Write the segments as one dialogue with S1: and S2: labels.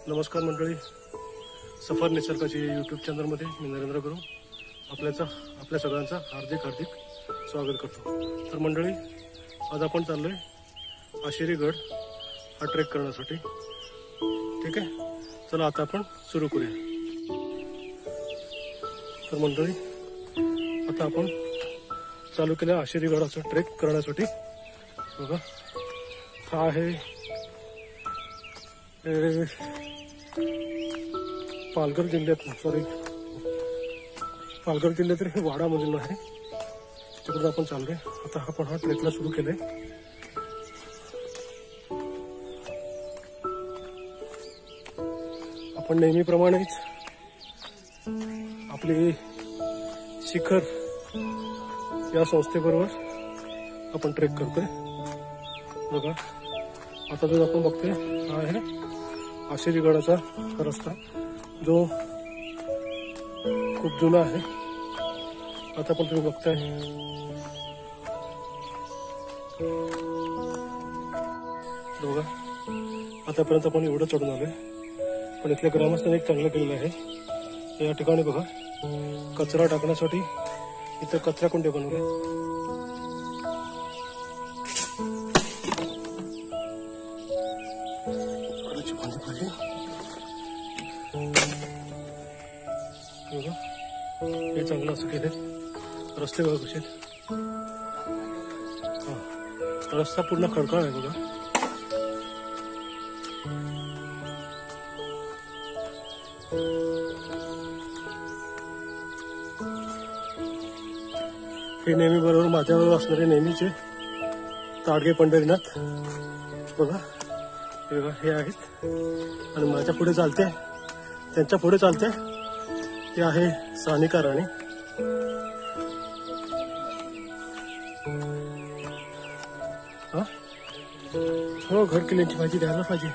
S1: नमस्कार मंडळी, सफर निसर्गाची यूट्यूब चॅनलमध्ये मी नरेंद्र गुरु आपल्या सगळ्यांचा हार्दिक स्वागत करतो। तर मंडळी, आज आपण चाललोय आशिरी गड हा ट्रेक करण्यासाठी। ठीक आहे, चला आता आपण सुरू करूया। तर मंडळी, आता आपण चालू केल्या आशिरी गडाचा ट्रेक करण्यासाठी। बघा, हा आहे पालघर जिल्ह्यातील वाडामधील आहे, तिकडे आपण चाललोय। आता आपण हा ट्रेकला सुरू केलाय। आपण नेहमीप्रमाणेच आपली शिखर या संस्थेबरोबर आपण ट्रेक करतोय। बघा, आता जो आपण बघतोय हा आहे आशिरी गडाचा रस्ता, जो खूप जुना आहे। आता पण तुम्ही बघताय, बघा आतापर्यंत आपण एवढं चढून आलोय, पण इथल्या ग्रामस्थांनी एक चांगलं केलेलं आहे। या ठिकाणी बघा, कचरा टाकण्यासाठी इथं कचरा कुंडे बनवले। हे चांगलं असं केलंय। रस्ते बघा कसे, रस्ता पूर्ण खडकाळ आहे बघा। हे नेहमी बरोबर माझ्याबरोबर असणारे नेहमीचे ताडगे पंढरीनाथ बघा, हे आहेत। आणि माझ्या पुढे चालते, त्यांच्या पुढे चालते ते आहे सानिका राणी। हो, घर किल्ल्यांची माहिती द्यायला पाहिजे।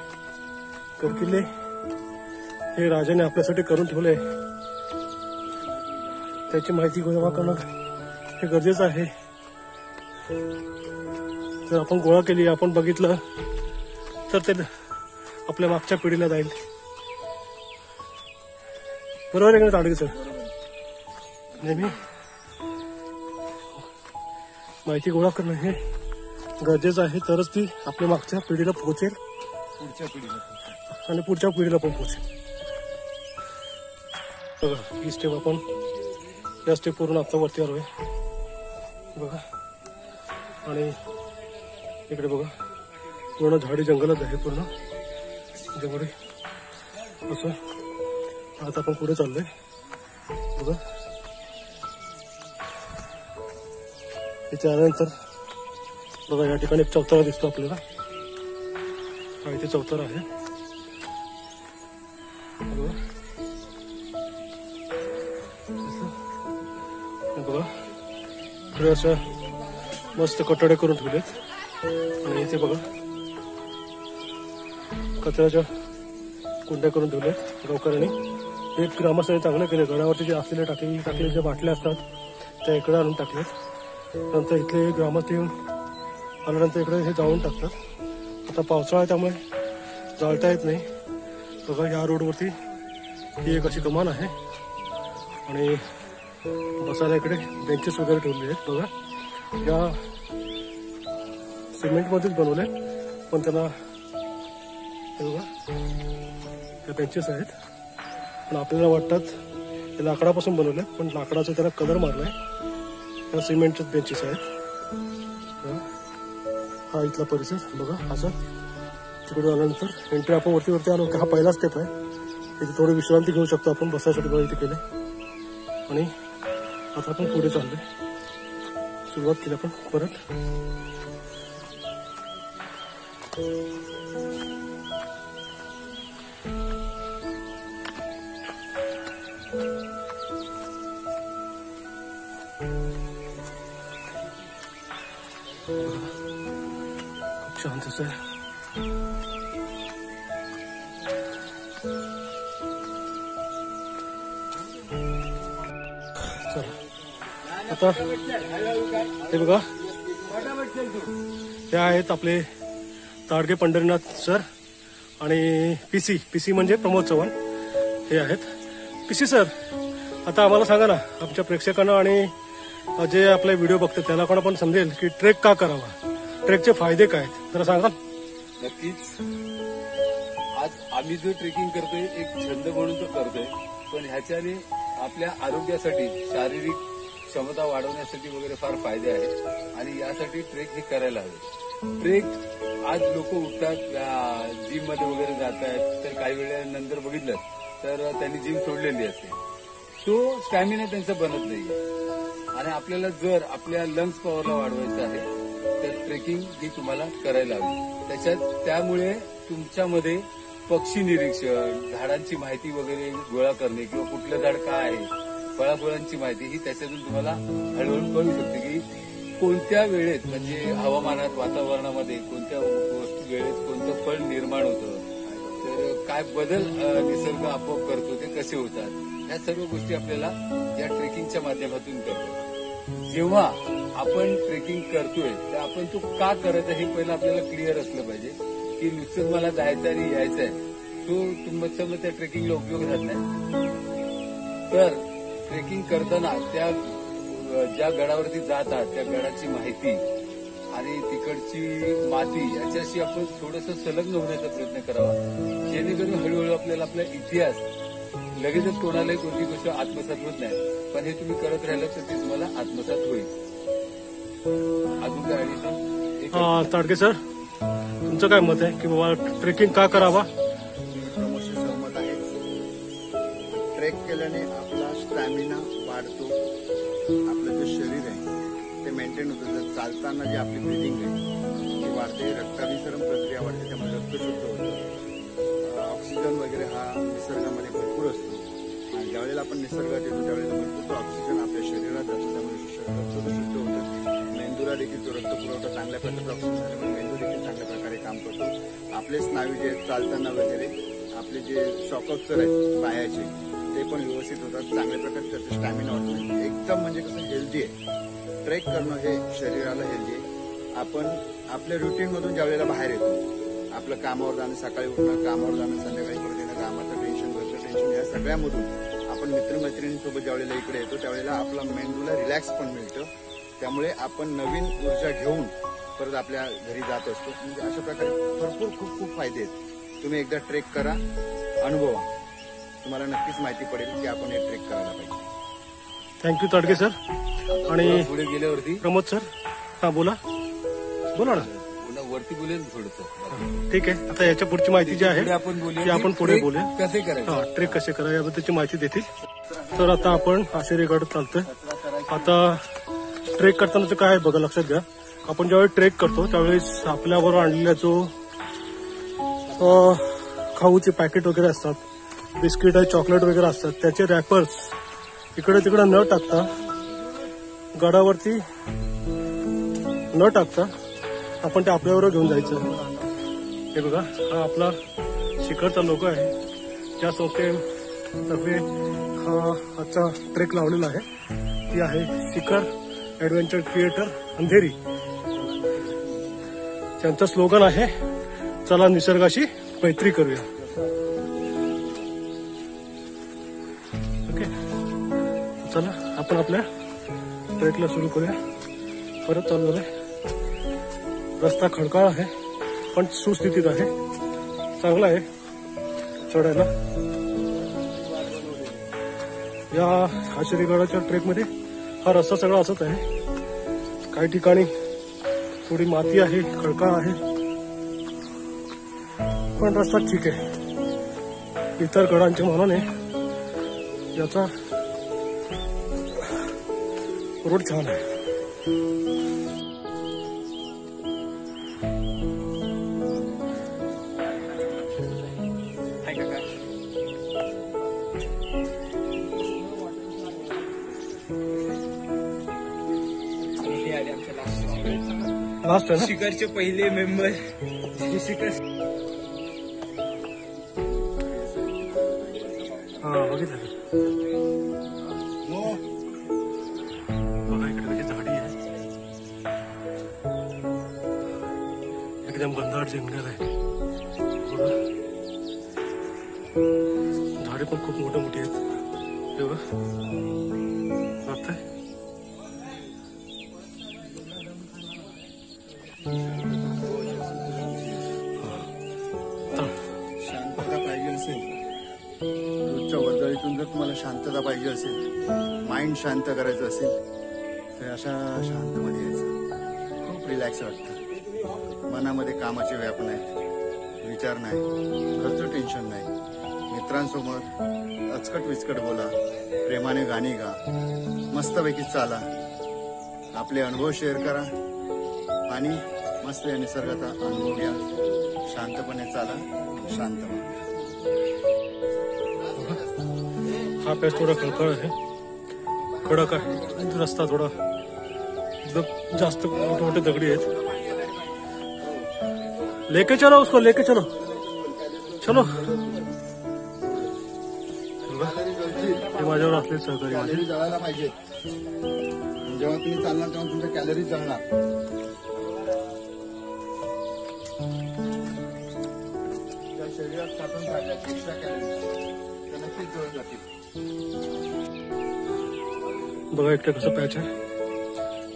S1: घर किल्ले हे राजाने आपल्यासाठी करून ठेवले, त्याची माहिती गोळा करणं हे गरजेचं आहे। जर आपण गोळा केली, आपण बघितलं, तर ते आपल्या मागच्या पिढीला जाईल। बरोबर आहे का ताडगेचं? नेहमी माहिती गोळा करणं हे गरजेचं आहे, तरच ती आपल्या मागच्या पिढीला पोहोचेल, आणि पुढच्या पिढीला पण पोहोचेल। बघा, ही स्टेप आपण या स्टेप पूर्ण आता वरती आलोय बघा। आणि इकडे बघा, पूर्ण झाडी जंगलच आहे पूर्ण, त्यामुळे असं आता आपण पुढे चाललोय बघा। इथे आल्यानंतर बघा, या ठिकाणी एक चौतारा दिसतो आपल्याला, हा इथे चौतारा आहे बघा। इकडे असं मस्त कटडे करून ठेवलेत, आणि इथे बघा कचऱ्याच्या कुंड्या करून ठेवल्यात गावकऱ्यांनी। हे ग्रामस्थांनी चांगलं केलं। गडावरती जे असलेले टाकलेले जे बाटल्या असतात त्या इकडे आणून टाकलेत। नंतर इथले ग्रामस्थ येऊन आल्यानंतर इकडे हे जाळून टाकतात। आता पावसाळा त्यामुळे जाळता येत नाही। बघा, या रोडवरती ही एक अशी कमान आहे, आणि बसायला इकडे बेंचेस वगैरे ठेवले आहेत बघा। या सिमेंटमध्येच बनवले, पण त्याला हे बघा, हे बेंचेस आहेत, पण आपल्याला वाटतात हे लाकडापासून बनवले, पण लाकडाचा त्याला कलर मारलाय। या सिमेंटचे बेंचेस आहेत। हा इथला परिसर बघा असा। तिकडून आल्यानंतर एंट्री आपण वरती आलो, हा पहिला स्टेप आहे। इथे थोडी विश्रांती घेऊ शकतो आपण बसायसाठी बघा, इथे केले। आणि आता आपण पुढे चाललोय, सुरुवात केली आपण परत। खूप शांत असं आहे। चला, आता हे बघा, हे आहेत आपले ताडगे पंढरीनाथ सर, आणि पीसी म्हणजे प्रमोद चव्हाण हे आहेत. पीसी सर, आता आम्हाला सांगा ना, आमच्या प्रेक्षकांना आणि जे आपले व्हिडिओ बघतात त्याला कोणा पण समजेल की ट्रेक का करावा, ट्रेकचे फायदे काय आहेत, जरा सांगाल?
S2: नक्कीच. आज आम्ही जो ट्रेकिंग करतोय एक छंद म्हणून तो करतोय, पण ह्याच्याने आपल्या आरोग्यासाठी, शारीरिक क्षमता वाढवण्यासाठी वगैरे फार फायदे आहेत आणि यासाठी ट्रेक हे करायला हवे. ट्रेक आज लोक उठतात, जिम मध्ये वगैरे जात आहेत, तर काही वेळेनंतर बघितलं तर त्यांनी जिम सोडलेली असते, सो स्टॅमिना त्यांचा बनत नाहीये. आणि आपल्याला जर आपल्या लंग्स पॉवरला वाढवायचं आहे तर ट्रेकिंग ही तुम्हाला करायला हवी. त्यामुळे तुमच्यामध्ये पक्षी निरीक्षण, झाडांची माहिती वगैरे गोळा करणे किंवा कुठलं झाड काय आहे, फळाफळांची माहिती ही त्याच्यातून तुम्हाला हळूहळू कळू शकते की कोणत्या वेळेत म्हणजे हवामानात, वातावरणामध्ये कोणत्या वेळेत कोणतं फळ निर्माण होतं, तर काय बदल निसर्ग आपोआप करतो, ते कसे होतात, ह्या सर्व गोष्टी आपल्याला या ट्रेकिंगच्या माध्यमातून कळतात. जेव्हा आपण ट्रेकिंग करतोय तर आपण तो का करत आहे हे पहिलं आपल्याला क्लिअर असलं पाहिजे की नुसतं मला जायचं आणि यायचं आहे, सो तुमचं त्या ट्रेकिंगला उपयोग राहत नाही. तर ट्रेकिंग करताना त्या ज्या गडावरती जातात त्या गडाची माहिती आणि तिकडची माती याच्याशी आपण थोडंसं संलग्न होण्याचा प्रयत्न करावा, जेणेकरून हळूहळू आपल्याला आपला इतिहास लगेचच कोणालाही कोणती गोष्ट आत्मसात होत नाही, पण हे तुम्ही करत राहिलं तर ते तुम्हाला आत्मसात होईल. अजून काय ऍडिशन?
S1: ताडके सर, तुमचं काय मत आहे की बाबा ट्रेकिंग का करावा?
S3: प्रमोदशी सहमत आहे. ट्रेक केल्याने आपला स्टॅमिना वाढतो, आपलं जे शरीर आहे ते मेंटेन होतं. जर चालताना जी आपली ब्रिदिंग आहे ती वाढते, रक्ताभिसरण प्रक्रिया वाढते, त्यामुळे रक्त शुद्ध होतं. ऑक्सिजन वगैरे हा निसर्गामध्ये भरपूर असतो आणि ज्यावेळेला आपण निसर्गात येतो त्यावेळेला भरपूर ऑक्सिजन आपल्या शरीरात जातो, त्यामुळे रक्त शुद्ध होतं. मेंदूला देखील जो रक्तपुरवठा चांगल्या प्रकारे ऑक्सिजन झाल्यामुळे मेंदू देखील चांगल्या प्रकारे काम करतो. आपले स्नायू जे चालताना वगैरे आपले जे शॉकअप्सर आहेत पायाचे ते पण व्यवस्थित होतात, चांगल्या प्रकारे त्याचं स्टॅमिना वाढतो. एकदम म्हणजे कसं हेल्दी आहे. ट्रेक करणं हे शरीराला हेल्दी आहे. आपण आपल्या रुटीनमधून ज्यावेळेला बाहेर येतो, आपलं कामावर जाणं, सकाळी उठणं, कामावर जाणं, संध्याकाळी परत येणं, कामाचं टेन्शन, घरचं टेन्शन, या सगळ्यामधून आपण मित्रमैत्रिणींसोबत ज्यावेळेला इकडे येतो त्यावेळेला आपला मेंदूला रिलॅक्स पण मिळतं. त्यामुळे आपण नवीन ऊर्जा घेऊन परत आपल्या घरी जात असतो. म्हणजे अशा प्रकारे भरपूर खूप फायदे आहेत. तुम्ही एकदा ट्रेक करा, अनुभवा, तुम्हाला नक्कीच माहिती पडेल की आपण हे ट्रेक करायला पाहिजे.
S1: Thank you Tadke sir. आणि
S2: पुढे गेल्यावरती
S1: प्रमोद सर, हा बोला ना.
S2: पुन्हा वरती बोलेल थोडंसं.
S1: ठीक आहे, आता याच्या पुढची माहिती जी आहे
S2: आपण बोलूया
S1: ती आपण पुढे बोलूया.
S2: कसे करायचं,
S1: ट्रेक कसे करा याबद्दलची माहिती देतील. तर आता आपण आशेरीगड चालतोय. आता ट्रेक करतानाचं काय आहे बघा, लक्षात घ्या. आपण ज्यावेळी ट्रेक करतो त्यावेळेस आपल्याबरोबर आणलेल्या जो खाऊचे पॅकेट वगैरे असतात, बिस्किट आहे, चॉकलेट वगैरे असतात, त्याचे रॅपर्स इकडे तिकडे न टाकता, गडावरती न टाकता आपण ते आपल्याबरोबर घेऊन जायचं. हे बघा, हा आपला शिखरचा लोगो आहे. त्या संस्थेतर्फे हा आजचा ट्रेक लावलेला आहे. ती आहे शिखर ऍडव्हेंचर क्रिएटर अंधेरी. त्यांचं स्लोगन आहे, चला निसर्गाशी मैत्री करूया. ओके, चला आपण आपल्या ट्रेकला सुरू करूया. परत चालू आहे. रस्ता खडकाळ आहे पण सुस्थितीत आहे, चांगला आहे चढायला. या आशेरीगडाच्या ट्रेकमध्ये हा रस्ता सगळा असत आहे. काही ठिकाणी थोडी माती आहे, खडकाळ आहे, पण रस्ता ठीक आहे. इतर गडांच्या मानाने याचा रोड छान आहे. लास्ट आहे ना
S4: शिखरचे पहिले मेंबर शिखर.
S1: हा बघितलं बघा, इकडे कशी झाडी आहे, एकदम घनदाट जंगल आहे. झाडे पण खूप मोठे मोठी आहेत. हे बघा वाटतंय.
S3: शांतता पाहिजे असेल, रोजच्या वर्दळीतून जर तुम्हाला शांतता पाहिजे असेल, माइंड शांत करायचं असेल तर अशा शांतमध्ये यायचं. खूप रिलॅक्स वाटतं. मनामध्ये कामाचे व्याप नाही, विचार नाही, घरचं टेन्शन नाही. मित्रांसोबत अचकट विचकट बोला, प्रेमाने गाणी गा, मस्तपैकी चाला, आपले अनुभव शेअर करा आणि मस्त या निसर्गाचा अनुभव घ्या. शांतपणे चाला, शांत व्हा.
S1: हा पॅच थोडा खळखळ आहे, कडक आहे. रस्ता थोडा एकदम जास्त मोठे मोठे दगडी आहेत. लेके चलो उसको, लेके चलो चलो. हे माझ्यावर असले सहकारी माझे.
S3: कॅलरी जळायला पाहिजे. जेव्हा तुम्ही चालणार तेव्हा तुमच्या कॅलरी जळणार. त्या शरीरात साठून राहिल्या एक्स्ट्रा कॅलरीज त्या नक्कीच जळून जातील.
S1: बघा इकडे कसं पॅच आहे,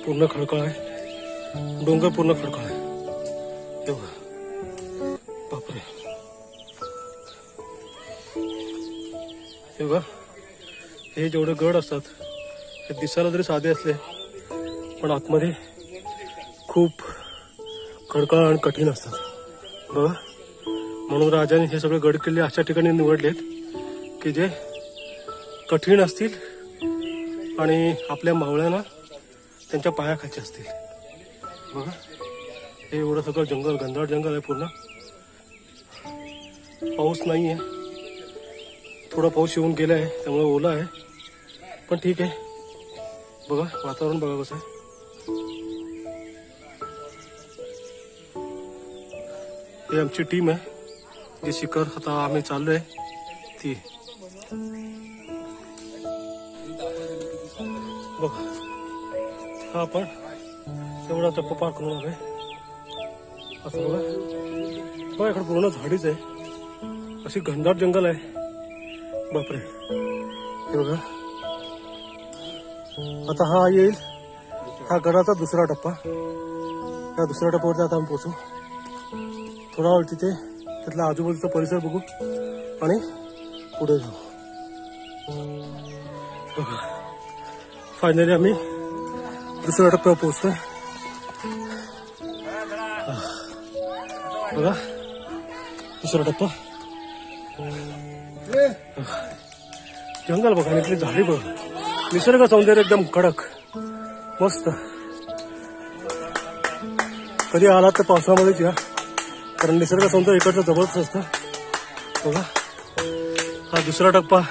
S1: पूर्ण खडकाळ आहे. डोंगर पूर्ण खडकाळ आहे. हे बघा, बापरे. हे बघा, हे जेवढे गड असतात हे दिसायला जरी साधे असले पण आतमध्ये खूप खडकाळ आणि कठीण असतात. बघा, म्हणून राजाने हे सगळे गड किल्ले अशा ठिकाणी निवडलेत की जे कठीण असतील आणि आपल्या मावळ्यांना त्यांच्या पायाखालचे असतील. बघा, हे एवढं सगळं जंगल, घनदाट जंगल आहे पूर्ण. पाऊस नाही आहे, थोडा पाऊस येऊन गेला आहे त्यामुळे ओला आहे, पण ठीक आहे. बघा वातावरण बघा कसं आहे. ही आमची टीम आहे जी शिखर आता आम्ही चाललोय ती. बघा, हा आपण एवढा टप्पा पार करून आलोय. असं बघा, बघा इकडे पूर्ण झाडीच आहे, अशी घनदाट जंगल आहे. बापरे. हे बघा, आता हा येईल, हा गडाचा दुसरा टप्पा. या दुसऱ्या टप्प्यावरती आता आम्ही पोहोचू. थोडा वेळ तिथे तिथला आजूबाजूचा परिसर बघू आणि पुढे जाऊ. बघा, फायनली आम्ही दुसऱ्या टप्प्यावर पोहोचतोय. बघा, दुसरा टप्पा. जंगल बघा, इथली झाडी बघा, निसर्ग सौंदर्य एकदम कडक मस्त. कधी आलात तर पावसामध्येच या, कारण निसर्ग सौंदर्य इकडचं जबरदस्त असतं. बघा, हा दुसरा टप्पा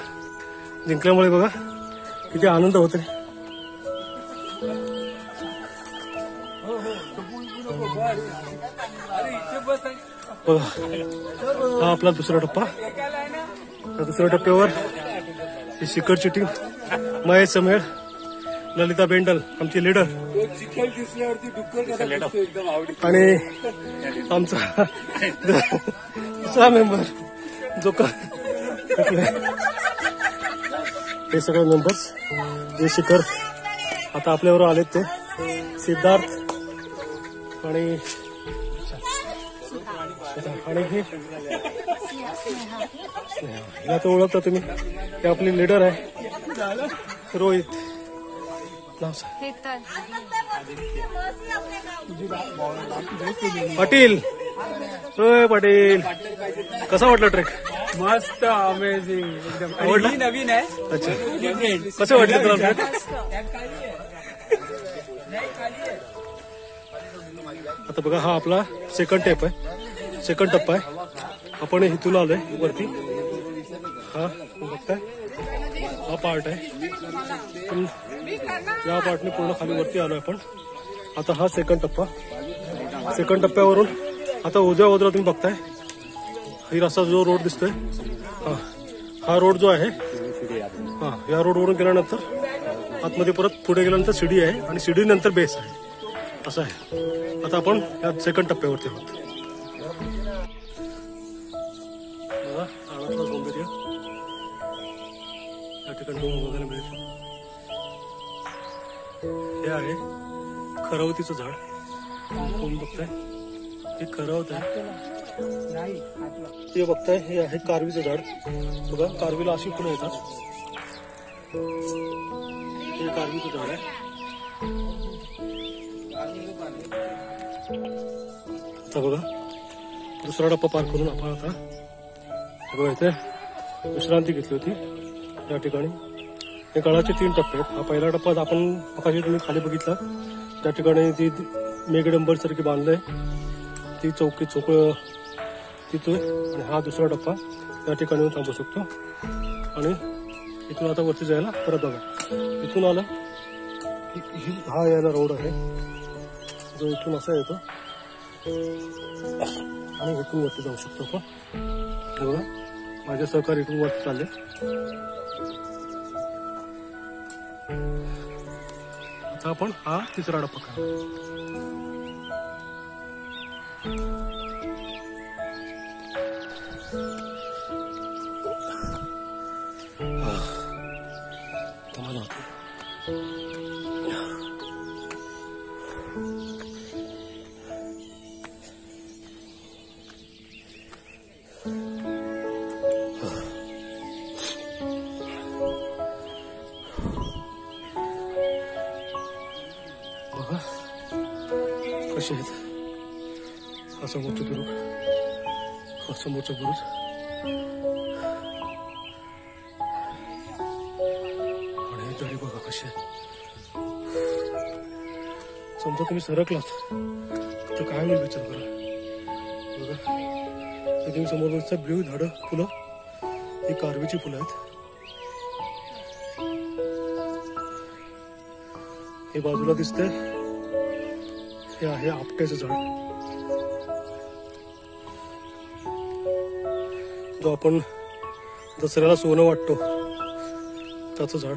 S1: जिंकल्यामुळे बघा किती आनंद होते. बघा, हा आपला दुसरा टप्पा. या दुसऱ्या टप्प्यावर ही शिखरची टीम, महेश समेळ, ललिता बेंडल आमची लीडर, आणि आमचा दुसरा मेंबर जो हे सगळे मेंबर्स जे शिखर आता आपल्यावर आलेत ते सिद्धार्थ आणि हे हिला तर ओळखता तुम्ही, हे आपली लीडर आहे रोहित. पाटील, होय पाटील, कसा वाटला ट्रेक?
S4: मस्त, अमेझिंग एकदम.
S1: आवडला?
S4: ही नवीन आहे.
S1: अच्छा, कसं वाटलं तुला ट्रेक? आता बघा, हा आपला सेकंड टप्पा आहे. आपण इथून आलोय वरती. हा बघताय, हा पार्ट आहे, पण या पार्टने पूर्ण खाली वरती आलोय आपण. आता हा सेकंड टप्प्यावरून आता उजव्या बाजूला तुम्ही बघताय ही रस्ता जो रोड दिसतोय, हा रोड जो आहे, या रोडवरून गेल्यानंतर आतमध्ये परत पुढे गेल्यानंतर शिडी आहे आणि शिडी नंतर बेस आहे, असं आहे. आता आपण या सेकंड टप्प्यावरती आहोत. बघा रानातलं सौंदर्य या ठिकाणी तुम्हाला बघायला मिळेल. हे आहे खरवतीचं झाड. तुम्ही बघताय हे खरवत आहे. हे बघताय हे आहे कारवीचं झाड. बघा कारवीला अशी फुलं येतात. हे कारवीचं झाड आहे. आता बघा दुसरा डप्पा पार करून आपण आता बघा इथे विश्रांती घेतली होती. या ठिकाणी हे गडाचे 3 टप्पे आहेत. हा पहिला टप्पा आपण आकाशी तुम्ही खाली बघितला त्या ठिकाणी ती मेघडंबर सारखी बांधलंय ती चौकी तिथे. आणि हा दुसरा टप्पा या ठिकाणी थांबू शकतो. आणि इथून आता वरती जायला परत बघा इथून आलं हा यायला रोड आहे जो इथून असा येतो आणि इथून वरती जाऊ शकतो आपण. बघा माझे सहकारी इथून वरती चालले. आता आपण हा तिसरा डप्पा करू. तुम्हाला होते बघा कसे आहेत. हा समोरचं दुर्ग हा समोरचं बुरुज. आणि हे तरी बघा कसे आहेत. समजा तुम्ही सरकलात तर काय होईल विचार करा. बघा हे तुम्ही समोर बघता ब्ल्यू झाडं फुलं ही कारवीची फुलं आहेत. हे बाजूला दिसतंय हे आहे आपट्याचं झाड जो आपण दसऱ्याला सोनं वाटतो त्याचं झाड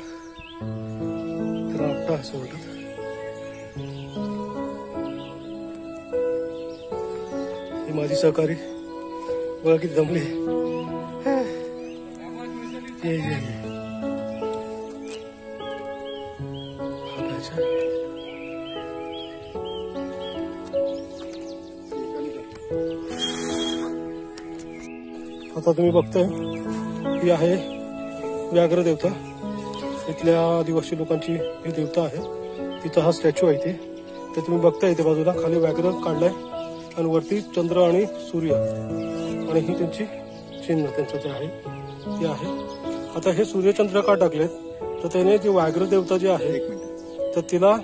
S1: त्याला आपटा असं म्हणतात. ही माझी सहकारी बघा किती जमली. आता तुम्ही बघताय ही आहे व्याघ्र देवता. इथल्या आदिवासी लोकांची ही देवता आहे. तिथं हा स्टॅच्यू आहे. ते तुम्ही बघताय इथे बाजूला खाली व्याघ्र काढलाय आणि वरती चंद्र आणि सूर्य आणि ही त्यांची चिन्ह त्यांचं जे आहे ते आहे. आता हे सूर्यचंद्र का टाकलेत तर त्याने जी व्याघ्र देवता जी आहे तर तिला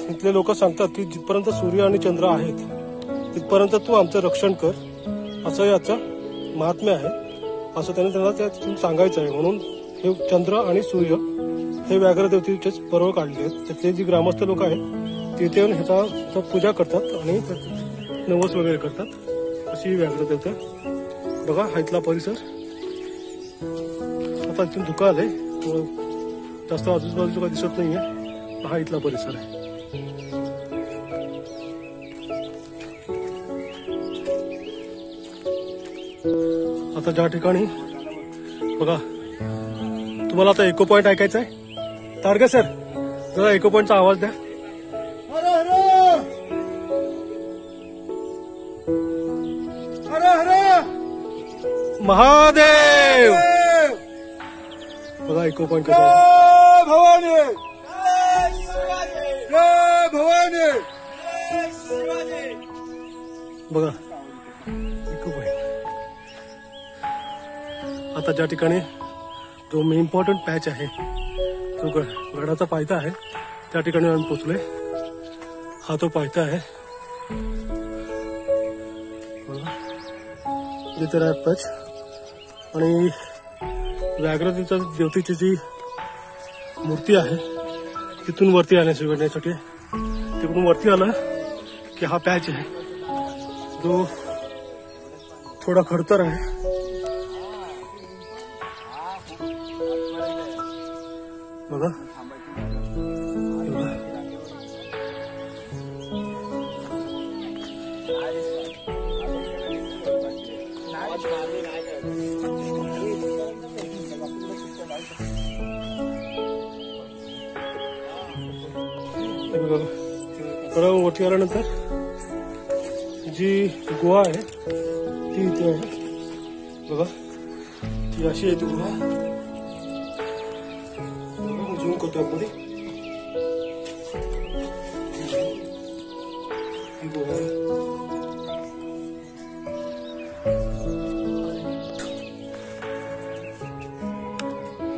S1: इथले लोक सांगतात की जिथपर्यंत सूर्य आणि चंद्र आहेत तिथपर्यंत तू आमचं रक्षण कर असं याचं महात्म्य आहे असं त्यांना त्यातून सांगायचं आहे. म्हणून हे चंद्र आणि सूर्य हे व्याघ्र देवतेचेच पर्व काढले आहेत. त्यातले जी ग्रामस्थ लोक आहेत तिथे येऊन ह्याचा पूजा करतात आणि नवस वगैरे करतात. अशी ही व्याघ्र देवता. बघा हा इथला परिसर. आता इथून धुकं आलंय जास्त आजूबाजूचं काही दिसत नाहीये. हा इथला परिसर आहे. आता ज्या ठिकाणी बघा तुम्हाला आता इको पॉइंट ऐकायचा आहे. तारगे सर जरा इको पॉइंटचा आवाज द्या. महादेव बघा इको पॉइंट कसा
S3: भवानी जय भवानी
S1: बघा इको पॉइंट. आता ज्या ठिकाणी जो मेन इम्पॉर्टंट पॅच आहे जो गडाचा पायथा आहे त्या ठिकाणी आम्ही पोहोचलोय. हा तो पायथा आहे. जिथे आहे पॅच आणि व्याघ्र देवतेची जी मूर्ती आहे तिथून वरती येण्यासाठी तिकडून वरती आलं की हा पॅच आहे जो थोडा खडतर आहे. बघा हे बघा गडावर वरती आल्यानंतर जी गुहा आहे ती इथे आहे बघा. ती अशी आहे ती गुहा. झूम करतो आतमध्ये. ही गुहा आहे.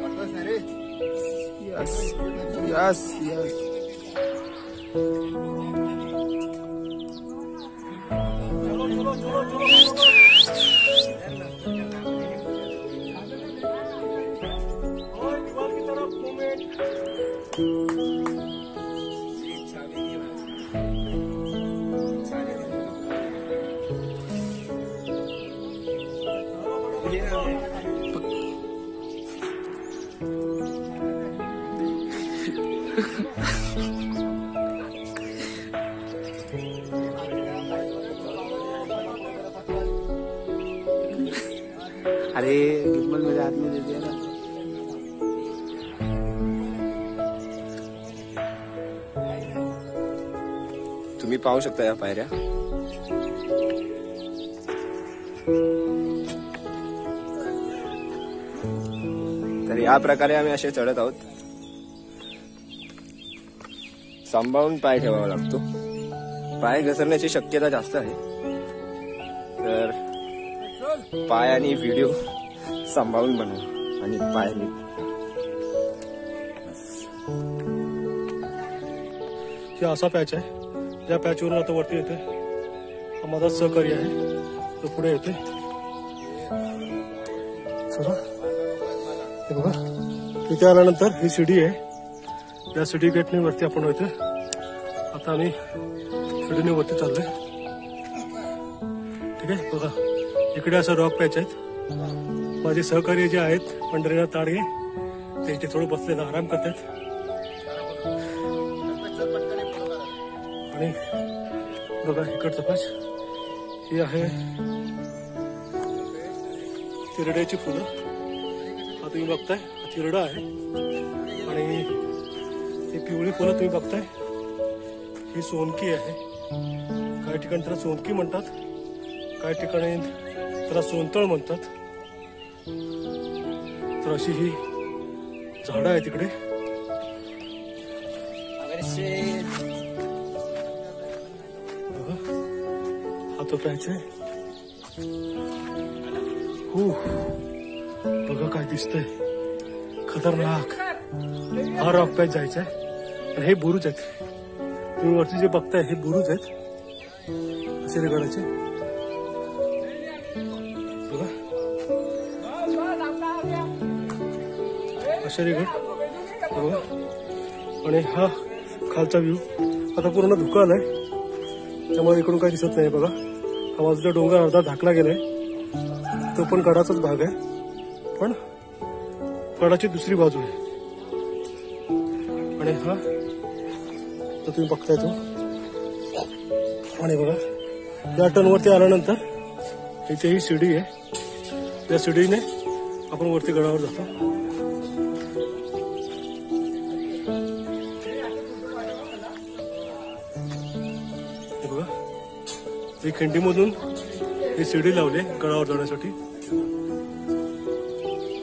S3: वाटलंच नाही रे.
S4: Yes yes. अरे गिम्बल मेरे हाथ में दे दिया ना.
S5: तुम्ही पाहू शकता या पायऱ्या. तर या प्रकारे आम्ही असे चढत आहोत. सांभाळून पाय ठेवावा लागतो. पाय घसरण्याची शक्यता जास्त आहे. तर पाय आणि व्हिडिओ सांभाळून बनवा आणि पाय नीट.
S1: हे असा पॅच आहे. या पॅचवरून आता वरती येते. हा माझा सहकारी आहे तो पुढे येते. चला हे बघा इथे आल्यानंतर ही सीडी आहे. या सीडी गेटने वरती आपण येते. आता आम्ही सीडीने वरती चाललोय. ठीक आहे बघा इकडे असं रॉक पॅच आहेत. माझे सहकारी जे आहेत पंढरीनाथ ताडगे ते इथे थोडं बसलेलं आराम करतात. आणि बघा इकडचं पाच ही आहे तिरड्याची फुलं. हा तुम्ही बघताय हा तिरडा आहे. आणि ही पिवळी फुलं तुम्ही बघताय ही सोनकी आहे. काही ठिकाणी त्याला सोनकी म्हणतात. काही ठिकाणी त्याला सोनतळ म्हणतात. तर अशी ही झाडं आहे तिकडे. हा तो पॅच आहे. बघा काय दिसतंय खतरनाक. हा रॉक पॅच जायचा आहे. आणि हे बुरुज आहेत. तुम्ही वरती जे बघताय हे बुरुज आहेत असे रेगडाचे. बघा असे रेगड बघा. आणि हा खालचा व्ह्यू. आता पूर्ण धुका आलाय त्यामुळे इकडून काही दिसत नाही. बघा हा बाजूचा डोंगर अर्धा झाकला गेलाय. तो पण गडाचाच भाग आहे पण गडाची दुसरी बाजू आहे. आणि हा तो तुम्ही बघताय तो. आणि बघा या टर्नवरती आल्यानंतर इथे ही सीडी आहे. या सीडीने आपण वरती गडावर जातो. ही खिंडीमधून ही सीडी लावली गडावर जाण्यासाठी.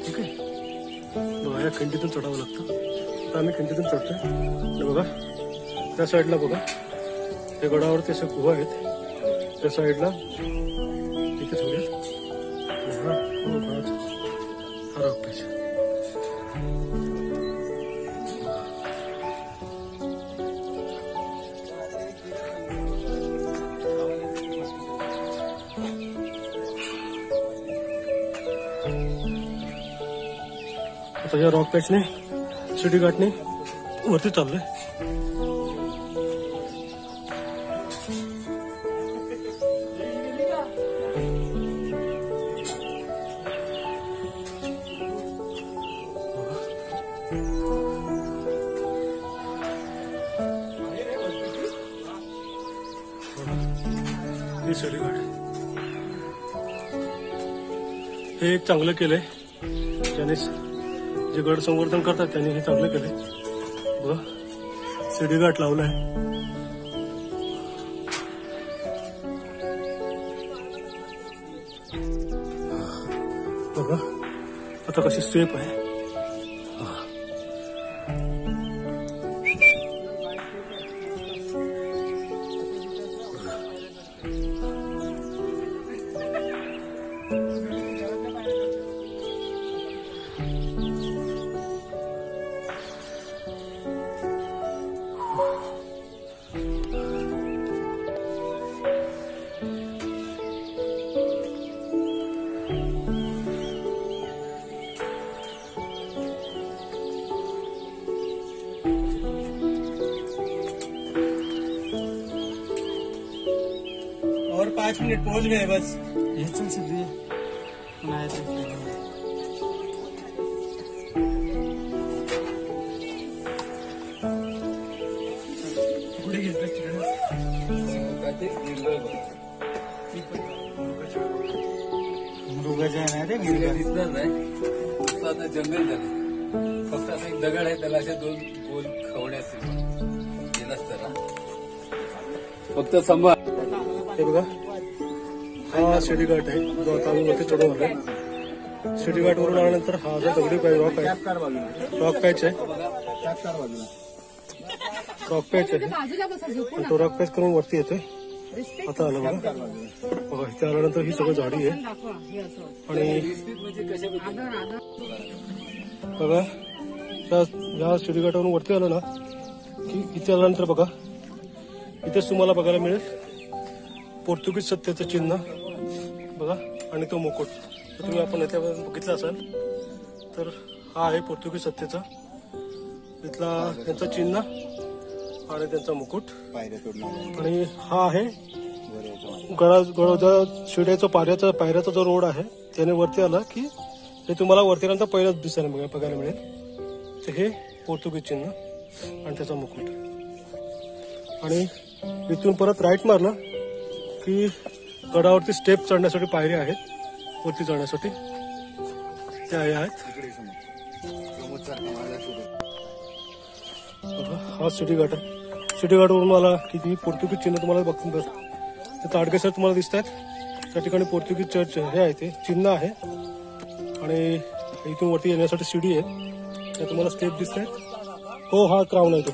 S1: ठीक आहे बघा या खिंडीतून चढावं लागतं. आता आम्ही खिंडीतून चढतोय. बघा त्या साईडला बघा त्या गडावरती अशा गुहा आहेत. त्या साईडला तिथे थोडे हा रॉक पॅच. आता या रॉक पॅचने सिटी घाटने वरती चाललोय. ही सिटी घाट हे चांगलं केलंय ज्याने जे गड संवर्धन करतात त्यांनी हे चांगलं केलंय बघा. शिडी घाट लावलाय. बघा आता कशी स्टेप आहे.
S4: और 5 मिनट पहुंच गए बस. ये चल सीधी बनाया था. पुढे घेतलं
S2: ते निर्मळ बघ.
S4: मृगाच्या नाही रे
S2: तिला दिसणार नाही. नुसतं आता जंगल झालं. फक्त असं एक दगड आहे त्याला असे 2 गोल खवणे असतील. गेलाच त्याला फक्त सांभाळ.
S1: हे बघा हा शिडी घाट आहे जो आता आम्ही वरती चढून आलोय. शिडी घाट वरून आल्यानंतर हा जो दगडी रॉक आहे, रॉक पॅच आहे, रॉक पॅच आहे आणि तो रॉक पॅच करून वरती येतोय. आता आलं बघा. बघा इथे आल्यानंतर ही सगळं झाडी आहे आणि बघा या शिडी घाटावरून वरती आलं ना की इथे आल्यानंतर बघा इथेच तुम्हाला बघायला मिळेल पोर्तुगीज सत्तेचं चिन्ह बघा आणि तो मुकुट. तर तुम्ही आपण इथे बघितलं असाल तर हा आहे पोर्तुगीज सत्तेचा इथला त्यांचं चिन्ह आणि त्यांचा मुकुट. आणि हा आहे गडाचा शिड्याचा पायऱ्याचा जो रोड आहे त्याने वरती आला की हे तुम्हाला वरती आल्यानंतर पहिलंच दिसायला बघायला मिळेल. तर हे पोर्तुगीज चिन्ह आणि त्याचा मुकुट. आणि इथून परत राईट मारलं की गडावरती स्टेप चढण्यासाठी पायऱ्या आहेत वरती चढण्यासाठी त्या आहेत. हा शिडी घाट आहे. शिडी घाटवरून मला किती पोर्तुगीज चिन्ह तुम्हाला बघून ते ताडगेसर तुम्हाला दिसत आहेत. त्या ठिकाणी पोर्तुगीज चर्च हे आहे ते चिन्ह आहे आणि इथून वरती येण्यासाठी शिडी आहे. ते तुम्हाला स्टेप दिसत आहेत. हो हा क्राऊन आहे तो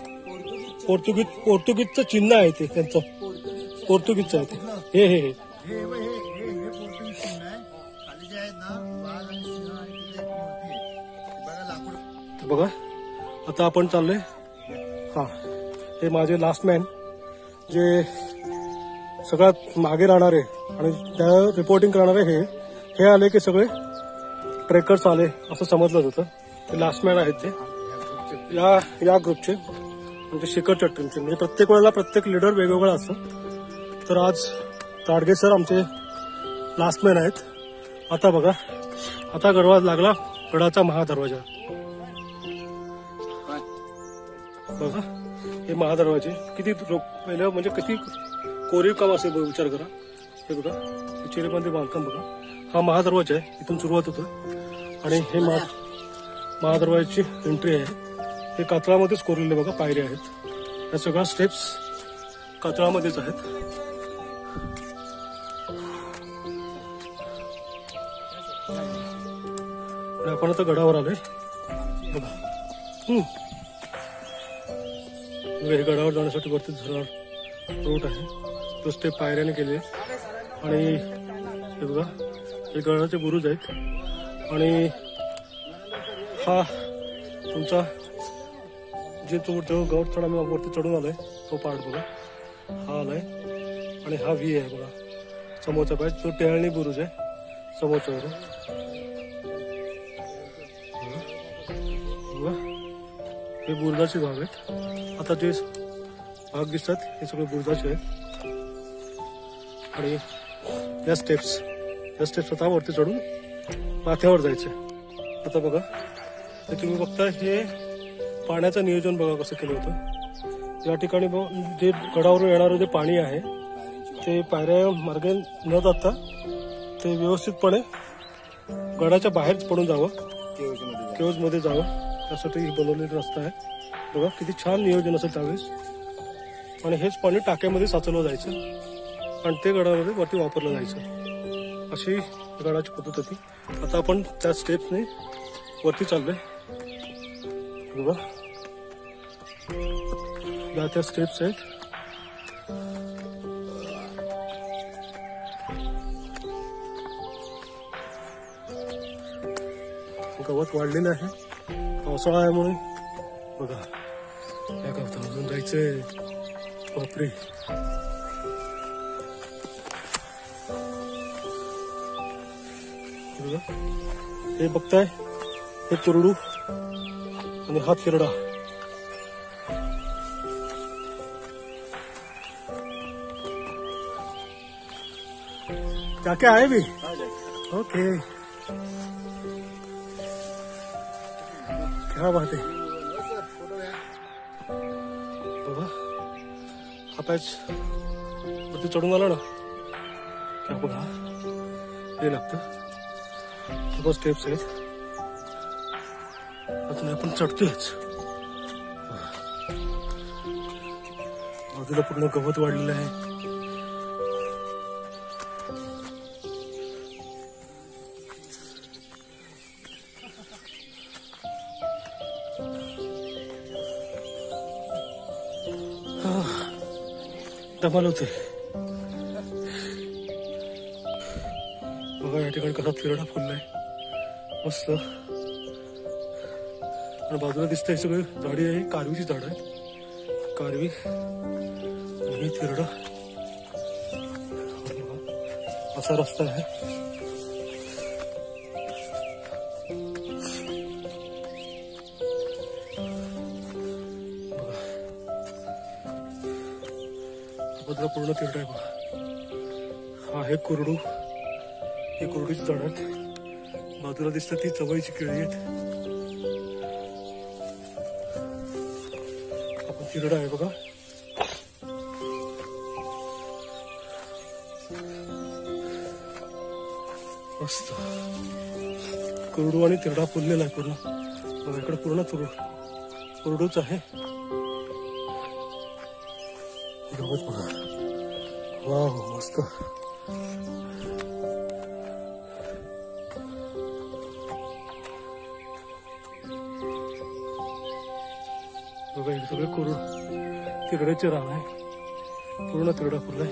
S1: पोर्तुगीजचं चिन्ह आहे ते त्यांचं पोर्तुगीजचं आहे ते. हे बघा आता आपण चाललोय. हा हे माझे लास्ट मॅन जे सगळ्यात मागे राहणारे आणि त्या रिपोर्टिंग करणारे हे आले की सगळे ट्रेकर्स आले असं समजलं होतं. ते लास्ट मॅन आहेत ते या ग्रुपचे म्हणजे शिखर चट्टींचे. म्हणजे प्रत्येक वेळेला प्रत्येक लीडर वेगवेगळा असतो. तर आज ताडगे सर आमचे लास्ट मॅन आहेत. आता बघा आता गडवा लागला गडाचा महादरवाजा. बघा हे महादरवाजे किती पहिलं म्हणजे किती कोरीव काम असेल विचार करा. हे बघा चिरेबंदी बांधकाम बघा. हा महादरवाजा आहे. इथून सुरुवात होतं आणि हे महादरवाजाची एंट्री आहे. हे कातळामध्येच कोरलेले बघा पायऱ्या आहेत. या सगळ्या स्टेप्स कातळामध्येच आहेत. आणि आपण आता गडावर आलोय बघा. हे गडावर जाण्यासाठी वरती झुलार रोड आहे. तो स्टेप पायऱ्याने केले आणि हे बघा हे गडाचे बुरुज आहेत. आणि हा तुमचा जे तो गवत चढ आम्ही वरती चढून आलोय तो पार्ट बघा हा आलाय. आणि हा व्ही आहे बघा समोरचा पाय तो टेहळणी बुरुज आहे समोरच्यावरून. हे बुरुजाचे भाग आहेत. आता जे भाग दिसतात हे सगळे बुरुजाचे आहेत. आणि या स्टेप्स आता वरती चढून माथ्यावर जायचे. आता बघा हे तुम्ही बघता हे पाण्याचं नियोजन बघा कसं केलं होतं. या ठिकाणी जे गडावरून येणारं जे पाणी आहे ते पायऱ्या मार्गे न जाता ते व्यवस्थितपणे गडाच्या बाहेर पडून जावं,
S3: केव्ज मध्ये
S1: केव्ज मध्ये जावं, त्यासाठी ही बनवलेली रस्ता आहे. बघा किती छान नियोजन असेल त्यावेळेस. आणि हेच पाणी टाक्यामध्ये साचवलं जायचं आणि ते गडामध्ये वरती वापरलं जायचं. अशी गडाची पद्धत होती. आता आपण त्या स्टेप्सने वरती चाललोय. बघा या त्या स्टेप्स आहेत. गवत वाढलेलं आहे, पावसाळा आहे म्हणून. बघा या गवतामधून जायचंय. बापरे, बघा हे बघताय, हे तुरडू आणि हा तिरडा. क्या क्या आहे भी ओके, क्या बात आहे. बघा हा पॅच वरती चढून आला ना, क्या बघा हे लागतं. बघा स्टेप्स आहेत. अजून आपण चढतोयच. बाजूला पूर्ण गवत वाढलेलं आहे. धमाल होते. बघा या ठिकाणी कसा तिरडा फुललाय मस्त. आणि बाजूला दिसतंय सगळं झाडी आहे, कारवीची झाड आहे. कारवी आणि ही तिरडा. असा रस्ता आहे. बाजूला पूर्ण तिरडा आहे बघा. हा आहे कुरडू, ही कुरडूची झाड आहेत. बाजूला दिसतात ती चवळीची केळी आहेत. आपण तिरडा आहे बघा. मस्त कुरडू आणि तिरडा फुललेला आहे पूर्ण. बघा इकडे पूर्ण कुरडूच आहे. गवत बघा, वाव मस्त. बघा हे सगळे तिरड्याचे रान आहे. पूर्ण तिरडा फुललाय.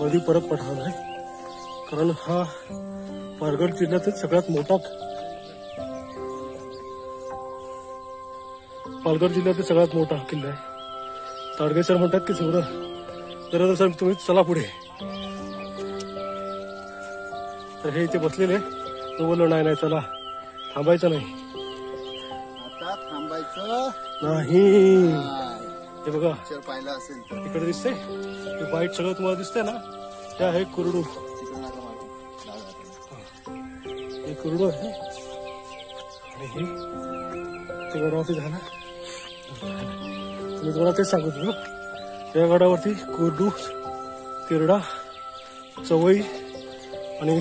S1: मध्ये परत पठार आहे, कारण हा पालघर जिल्ह्यातील सगळ्यात मोठा किल्ला आहे. ताडगे सर म्हणतात की जरा सर तुम्ही चला पुढे. तर हे इथे बसलेले, तो बोललो नाही चला, थांबायचं नाही.
S3: आता थांबायचं
S1: नाही. हे बघा
S3: पिक्चर पाहिला असेल तर
S1: इकडे दिसते, ते व्हाईट सगळं तुम्हाला दिसतंय ना, ते आहे कुरडू. हे कुरडू आहे आणि हे ते गडावरती झालं. मी तुम्हाला तेच सांगत होतो, या गडावरती कुरडू, तिरडा, चवई आणि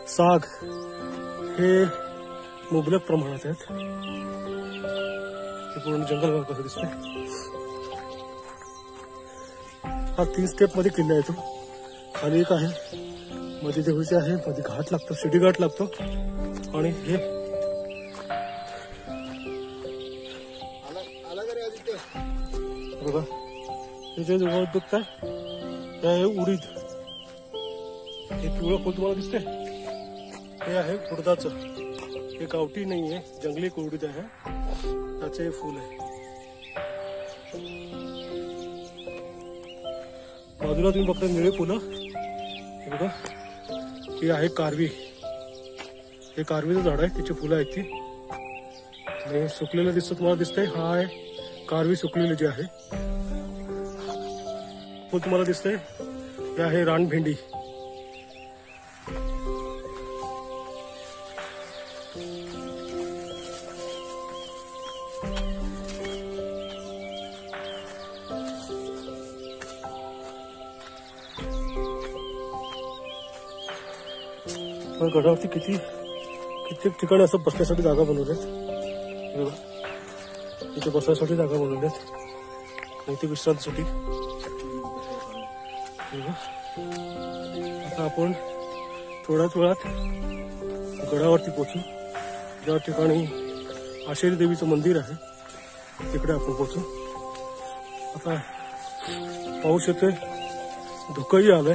S1: साग हे मुबलक प्रमाणात आहेत. हे पूर्ण जंगल कसं दिसतंय. हा 3 स्टेप मध्ये किल्ला येतो. खाली एक आहे, मध्ये देवीचे आहे, मध्ये घाट लागतो, शिडी घाट लागतो. आणि हे बघा हे जे बघताय ते आहे उडीद. हे पिवळं फुल तुम्हाला दिसते, हे आहे उडदाचं. हे गावठी नाहीये, जंगली उडीद आहे, त्याचे हे फुल आहे. बाजूला तुम्ही बघता निळे फुलं, हे बघा ही आहे कारवी. हे कारवीचं झाड आहे, त्याची फुलं आहेत ती. आणि सुकलेलं दिसतं तुम्हाला दिसतंय, हा आहे कारवी सुकलेली जी आहे. फुल तुम्हाला दिसतंय, हे आहे रानभेंडी. आता गडावरती कित्येक ठिकाणी असं बसण्यासाठी जागा बनवल्यात. हे बघा, इथे बसण्यासाठी जागा बनवल्यात आणि इथे विश्रांतीसाठी. हे बघा, आता आपण थोड्याच वेळात गडावरती पोहोचू. ज्या ठिकाणी आशेरी देवीचं मंदिर आहे तिकडे आपण पोहोचू. आता पाऊस येतोय, धुकंही आलंय.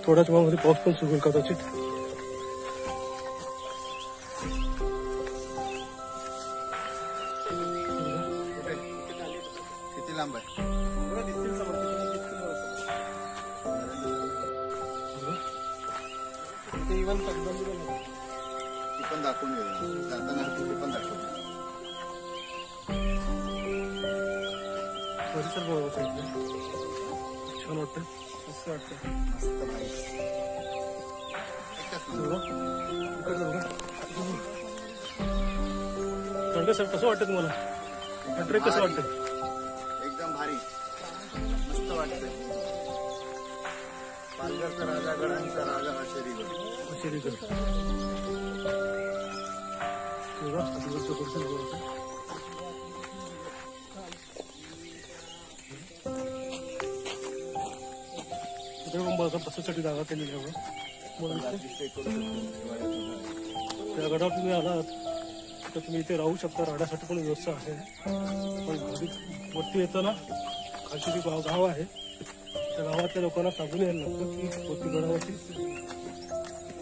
S1: थोड्याच वेळामध्ये पाऊस पण सुरू होईल कदाचित.
S3: किती लांब आहे? ती पण दाखवून येईल जाताना, ती पण दाखवून.
S1: परिसर बघायचा इथे. छान वाटतं, मस्त वाटतं.
S3: मस्त भाई.
S1: सर कसं वाटतं तुम्हाला? ट्रेक कसं वाटतं?
S3: एकदम भारी, मस्त वाटतंय. पालघरचा राजा, गडांचा राजा आशेरीगड.
S1: आशेरीगड. परिसर बघायचा. बसासाठी जागा केलेली आहे. त्या गडावर तुम्ही आलात तर तुम्ही इथे राहू शकता. राहण्यासाठी पण व्यवस्था आहे. पण वरती येताना खालची जी गाव आहे त्या गावातल्या लोकांना सांगून यायला लागतं की वरती गडावरती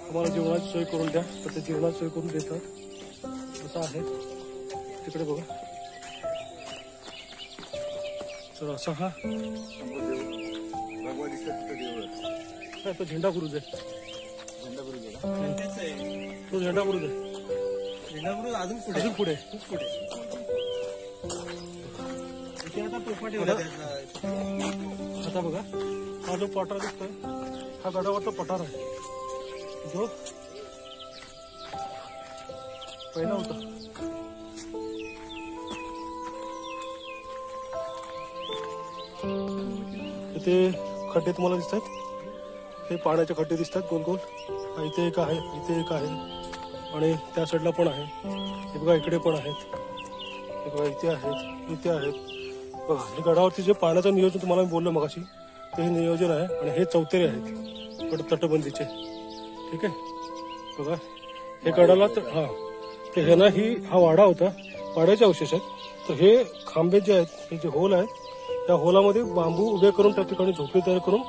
S1: तुम्हाला जेवणाची सोय करून द्या. तर ते जेवणाची सोय करून देतात. असं आहे तिकडे बघा. तर असा हा तो झेंडा गुरुज आहे. तो झेंडा गुरुज आहे. अजून पुढे आता बघा, हा जो पठार दिसतोय हा गडावरचा पठार आहे जो पहिला होता. इथे खड्डे तुम्हाला दिसतात. हे पाण्याचे खड्डे दिसतात गोल गोल. इथे एक आहे, इथे एक आहे आणि त्या साईडला पण आहे. हे बघा इकडे पण आहेत. हे बघा इथे आहेत, इथे आहेत. बघा हे गडावरती जे पाण्याचं नियोजन तुम्हाला मी बोललो मगाशी ते हे नियोजन आहे. आणि हे चौथरे आहेत तटबंदीचे. ठीक आहे. बघा हे गडाला हा ते हे ना हा वाडा होता. वाड्याचे अवशेष आहेत. तर हे खांबे जे आहेत, हे जे होल आहेत, त्या होलामध्ये बांबू उभे करून त्या ठिकाणी झोपडी तयार करून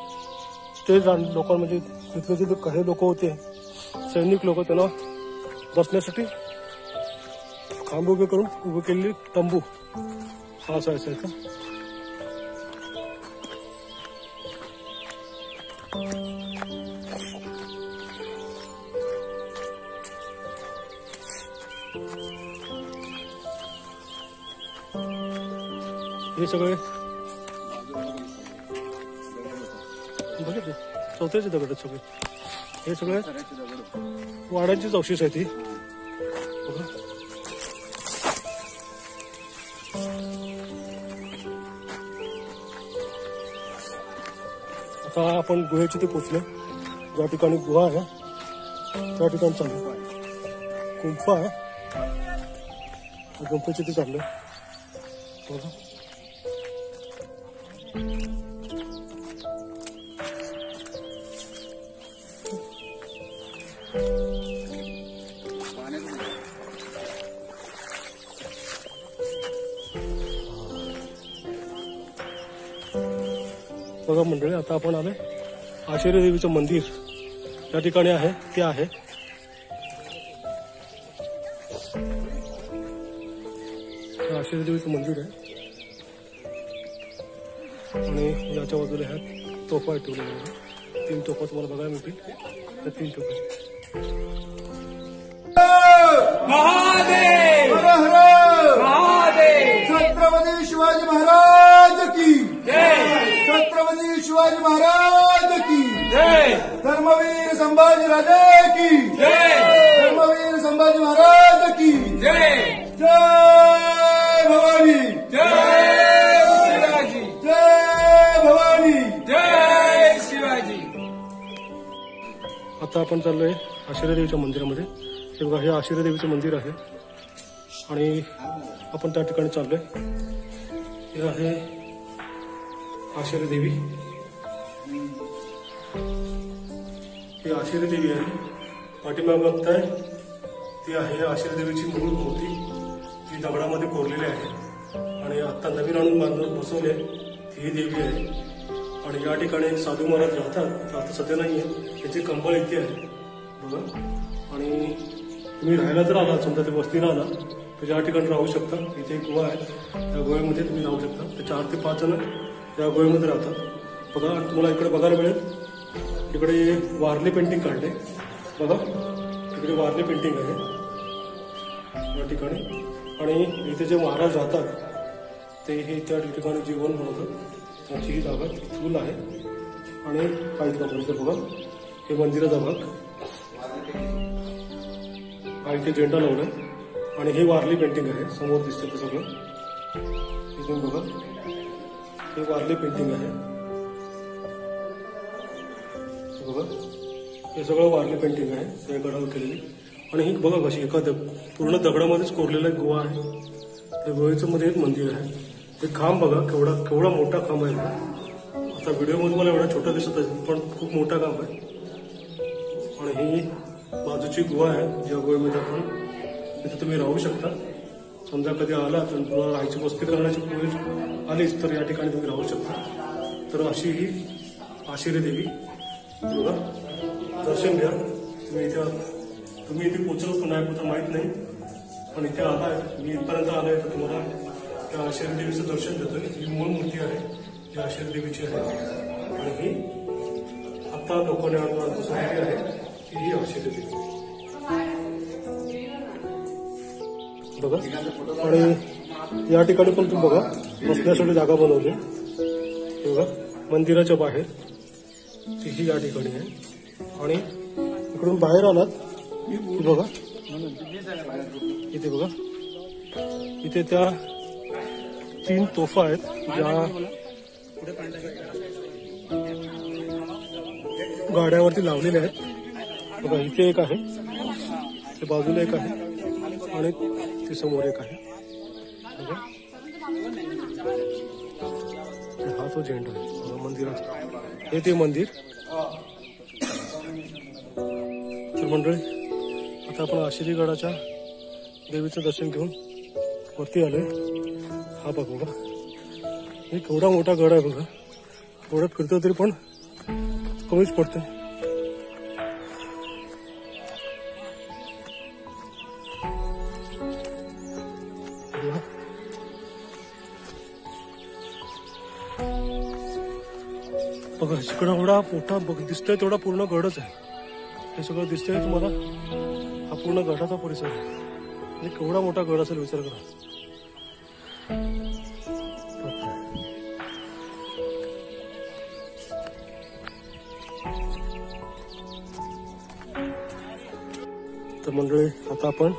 S1: स्टेज लोकांना, म्हणजे तिथले जे काही लोक होते सैनिक लोक, त्यांना बसण्यासाठी खांब उभे करून उभे केलेली तंबू हा असा असायचा. हे सगळे बघितले चौथ्याचे दगड आहेत सगळे. हे सगळे वाड्यांचीच अवशेष आहे ती. आता आपण गुहेच्या तिथे पोचले. ज्या ठिकाणी गुहा आहे त्या ठिकाणी चाललो. गुंफा आहे, गुंफेच्या तिथे चाललोय. बघा बघा मंडळी, आता आपण आलोय आशेरी देवीचं मंदिर त्या ठिकाणी आहे. ते आहे आशेरी देवीचं मंदिर आहे. आणि याच्या बाजूला ह्या तोफा ठेवल्या. 3 तोफा तुम्हाला बघायला मिळतील. त्या 3 तोफा.
S4: महादेव
S3: छत्रपती शिवाजी महाराज की जय. छत्रपती शिवाजी महाराज की जय. धर्मवीर संभाजी राजे की जय. धर्मवीर संभाजी महाराज की जय. जय भवानी.
S4: जय शिवाजी.
S3: जय भवानी.
S4: जय शिवाजी.
S1: आता आपण चाललोय आशिरादेवीच्या मंदिरामध्ये. हे बघा, हे आशिरादेवीचं मंदिर आहे आणि आपण त्या ठिकाणी चाललोय. हे आहे आशिरादेवी. ही आशिरादेवी आहे. पाठीमागे बघताय ती आहे आशिरादेवीची मूळ मूर्ती, जी दगडामध्ये कोरलेली आहे आणि आता नवीन आणून बांधून बसवली आहे ही देवी आहे. आणि या ठिकाणी एक साधू महाराज राहतात, आता सध्या नाही आहे. त्याची कंबळ इथे आहे बघा. आणि तुम्ही राहायला जर आला, समजा ते वस्तीला आला तर या ठिकाणी राहू शकता. इथे एक गुहा आहे, त्या गुहेमध्ये तुम्ही राहू शकता. ते 4 ते 5 जण या गुहेमध्ये राहतात. बघा, तुम्हाला इकडे बघायला मिळेल, इकडे वारली पेंटिंग काढले बघा. इकडे वारली पेंटिंग आहे या ठिकाणी. आणि इथे जे महाराज राहतात ते हे त्या ठिकाणी जीवन बनवतात. त्याची ही जागा चूल आहे आणि काहीच कंपनीचं बघा. हे मंदिराचा भाग, हा इथे झेंडा लावलाय आणि हे वारली पेंटिंग आहे. समोर दिसतं ते सगळं इथून बघा. हे वारली पेंटिंग आहे बघा. हे सगळं वारली पेंटिंग आहे त्या गडावर केलेली. आणि ही बघा कशी एका पूर्ण दगडामध्येच कोरलेला एक गुहा आहे. त्या गुहेचं मध्ये एक मंदिर आहे. हे खांब बघा, केवढा मोठा खांब आहे. आता व्हिडिओमध्ये मला एवढा छोटा दिसत असेल पण खूप मोठा खांब आहे. आणि ही बाजूची गुहा आहे, ज्या गुहेमध्ये आपण तिथे तुम्ही राहू शकता. समजा कधी आला तर तुम्हाला राहायची वस्ती करण्याची वेळ आलीच तर या ठिकाणी तुम्ही राहू शकता. तर अशी ही आशिरादेवी बघा. दर्शन घ्या. तुम्ही इथे पोहोचलो पण नाही पोहोचलं माहीत नाही, पण इथे आलाय, मी इथपर्यंत आलाय तर तुम्हाला त्या आशिरादेवीचं दर्शन देतोय. ही मूळ मूर्ती आहे जी आशिरादेवीची आहे. आणि ही आता लोकांनी बसवलेली आहे ही आशिरादेवी बघा. आणि या ठिकाणी पण तुम्ही बघा बसण्यासाठी जागा बनवली हे बघा. मंदिराच्या बाहेर ही या ठिकाणी आहे. आणि इकडून बाहेर आलात की बघा, इथे बघा, इथे त्या 3 तोफा आहेत ज्या गाड्यावरती लावलेल्या आहेत बघा. इथे एक आहे, ते बाजूला एक आहे आणि ते समोर एक आहे बघा. हा तो झेंडा आहे बघा मंदिराचा. हे ते मंदिर. तर मंडळी, आता आपण आशिरीगडाच्या देवीचं दर्शन घेऊन वरती आलोय. हा बघा, हे केवढा मोठा गड आहे बघा. थोडं फिरतो तरी पण कमीच पडते. बघा, इकडं एवढा मोठा दिसतोय तेवढा पूर्ण गडच आहे. हे सगळं दिसतंय तुम्हाला, हा पूर्ण गडाचा परिसर आहे. म्हणजे केवढा मोठा गड असेल विचार करा. तर मंडळी, आता आपण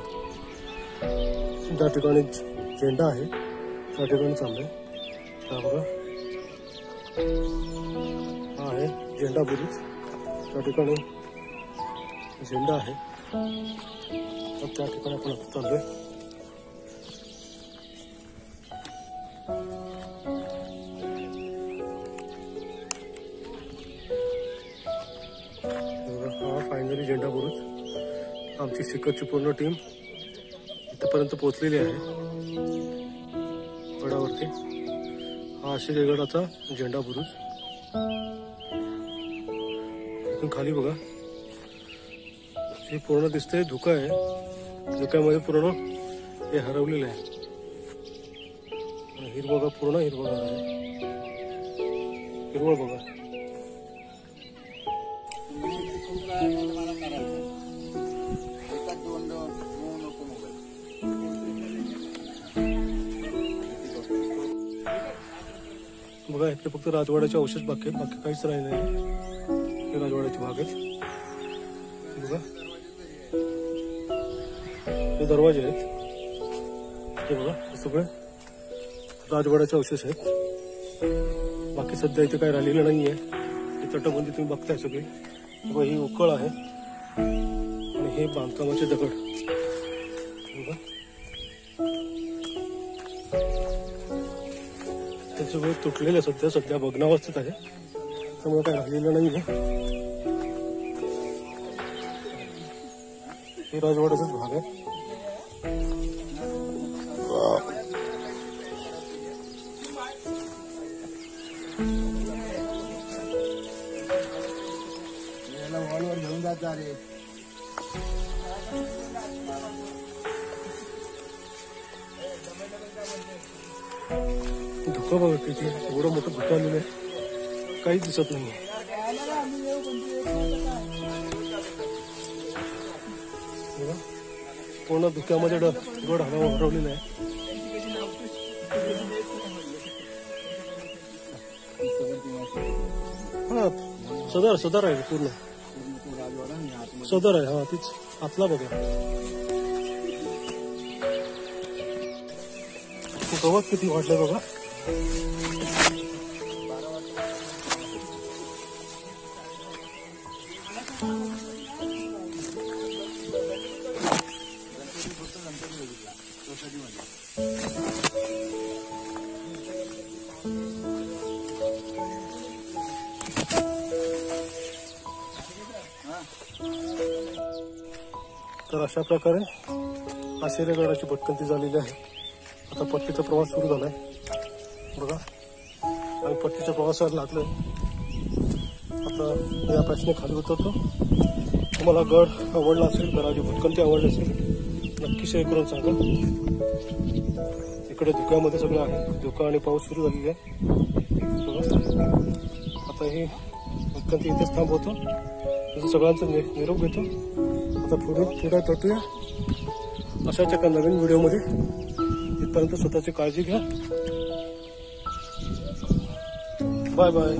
S1: ज्या ठिकाणी झेंडा आहे त्या ठिकाणी चाललोय. हा बघा, हा आहे झेंडा बुरुज. त्या ठिकाणी झेंडा आहे तर त्या ठिकाणी आपण आता चाललोय. हा फायनली झेंडा बुरुज. आमची सिकरची पूर्ण टीम इथपर्यंत पोहोचलेली आहे गडावरती. हा आशिरादेवीचा झेंडा बुरुज. इथून खाली बघा, हे पूर्ण दिसतंय धुका आहे. धुक्यामध्ये पूर्ण हे हरवलेलं आहे. हिरवळ पूर्ण हिरवळ आहे. हिरवळ बघा. बघा, इथे फक्त राजवाड्याचे अवशेष बाकी आहेत, बाकी काहीच राहिले नाही. हे राजवाड्याचे भाग आहेत बघा. हे दरवाजे आहेत हे बघा. हे सगळे राजवाड्याचे अवशेष आहेत. बाकी सध्या इथे काही राहिलेलं नाहीये. ही तटबंदी तुम्ही बघताय सगळी. बघा, ही उकळ आहे आणि हे बांधकामाचे दगड बघा. त्याचे वेळ तुटलेले सध्या भग्नावस्थेत आहे, त्यामुळे काय राहिलेलं नाहीये. हे राजवाड्याचाच भाग आहे.
S3: याला वॉलवर घेऊन जात जा रे.
S1: धुकं बघा किती एवढं मोठं धुकं आलेलं आहे, काहीच दिसत नाही. पूर्ण धुक्यामध्ये गड हवा उतरवलेला आहे. हा सदर आहे पूर्ण सदर आहे. हा तीच आतला बघा. गवत किती वाढलंय बघा. तर अशा प्रकारे आशेरेगडाची भटकंती झालेली आहे. आता पट्टीचा प्रवास सुरू झालाय बघा. आणि पट्टीच्या प्रवासाला लागलोय. आता या प्रश्न खाली उतरतो. तुम्हाला गड आवडला असेल, गडाची भटकंती आवडली असेल नक्की शेअर करून सांगा. इकडे धुक्यामध्ये सगळं आहे. धुका आणि पाऊस सुरू झालेला आहे बघा. आता ही भटकंती इथेच थांबवतो. सगळ्यांचा निरोप घेतो. आता पुढे भेटूया अशाच एका नवीन व्हिडिओमध्ये. तिथपर्यंत स्वतःची काळजी घ्या. Bye bye.